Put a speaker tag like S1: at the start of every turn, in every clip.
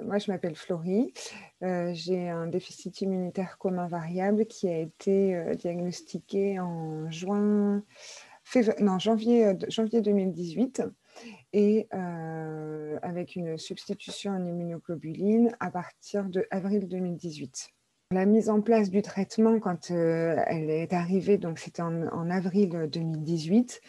S1: Moi, je m'appelle Florie. J'ai un déficit immunitaire commun variable qui a été, diagnostiqué en janvier 2018 et avec une substitution en immunoglobuline à partir de avril 2018. La mise en place du traitement, quand elle est arrivée, donc c'était en avril 2018,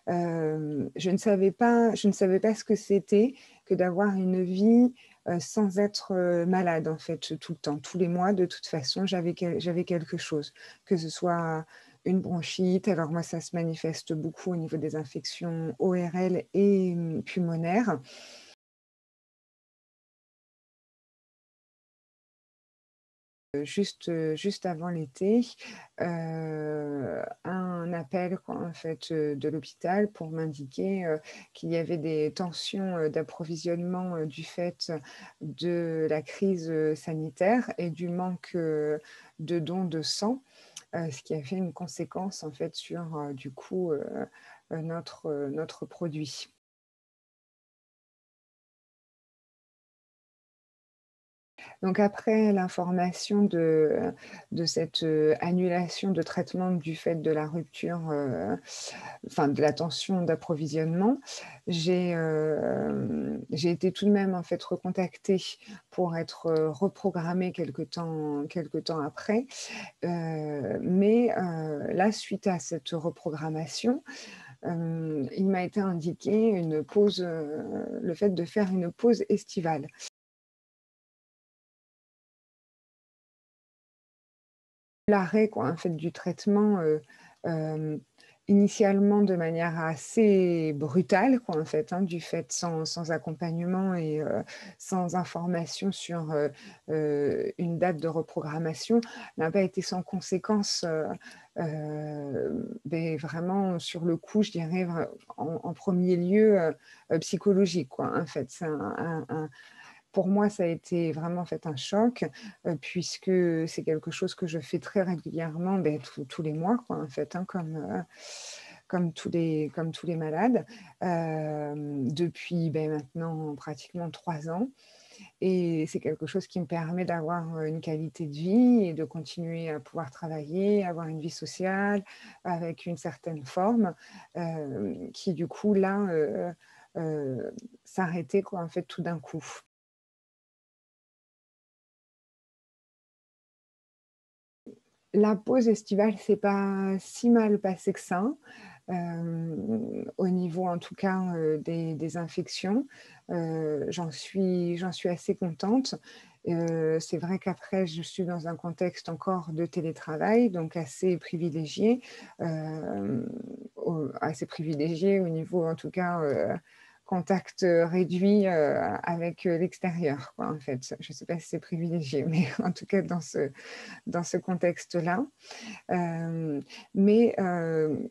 S1: je ne savais pas ce que c'était que d'avoir une vie sans être malade, en fait, tout le temps. Tous les mois, de toute façon, j'avais quelque chose, que ce soit une bronchite. Alors moi, ça se manifeste beaucoup au niveau des infections ORL et pulmonaires. Juste avant l'été, un appel quoi, en fait, de l'hôpital pour m'indiquer, qu'il y avait des tensions, d'approvisionnement, du fait de la crise, sanitaire et du manque, de dons de sang, ce qui a fait une conséquence en fait sur, du coup, notre produit. Donc après l'information de cette, annulation de traitement du fait de la rupture, enfin de la tension d'approvisionnement, j'ai été tout de même en fait recontactée pour être, reprogrammée quelque temps après. Mais là, suite à cette reprogrammation, il m'a été indiqué une pause, le fait de faire une pause estivale. L'arrêt quoi, en fait, du traitement, hem, initialement de manière assez brutale quoi, en fait, hein, du fait sans accompagnement et sans information sur, une date de reprogrammation, n'a pas été sans conséquence, beh, vraiment sur le coup, je dirais en 1er lieu, psychologique quoi, en fait. C'est pour moi, ça a été vraiment en fait un choc, puisque c'est quelque chose que je fais très régulièrement, beh, tous les mois quoi, en fait, hein, comme tous les malades, depuis, beh, maintenant pratiquement 3 ans et c'est quelque chose qui me permet d'avoir, une qualité de vie et de continuer à pouvoir travailler, avoir une vie sociale avec une certaine forme, qui du coup là, s'arrêtait quoi, en fait, tout d'un coup. La pause estivale s'est pas si mal passée que ça, au niveau en tout cas, des infections. J'en suis assez contente. C'est vrai qu'après je suis dans un contexte encore de télétravail, donc assez privilégié, assez privilégié au niveau en tout cas, contact, réduit, avec, l'extérieur quoi, en fait. Je ne sais pas si c'est privilégié, mais en tout cas dans ce contexte-là. Hem, mais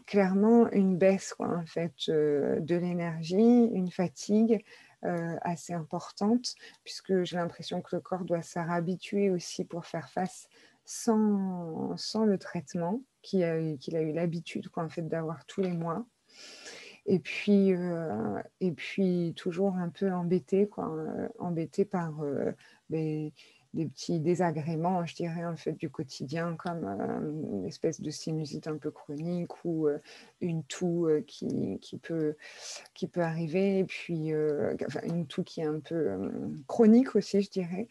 S1: clairement une baisse quoi, en fait, de l'énergie, une fatigue, assez importante puisque j'ai l'impression que le corps doit se réhabituer aussi pour faire face sans le traitement qu'il a eu l'habitude quoi, en fait, d'avoir tous les mois et puis toujours un peu embêté quoi, embêté par, beh, des petits désagréments, je dirais, en fait, du quotidien comme, une espèce de sinusite un peu chronique ou, une toux, qui peut arriver et puis, enfin une toux qui est un peu, chronique aussi, je dirais.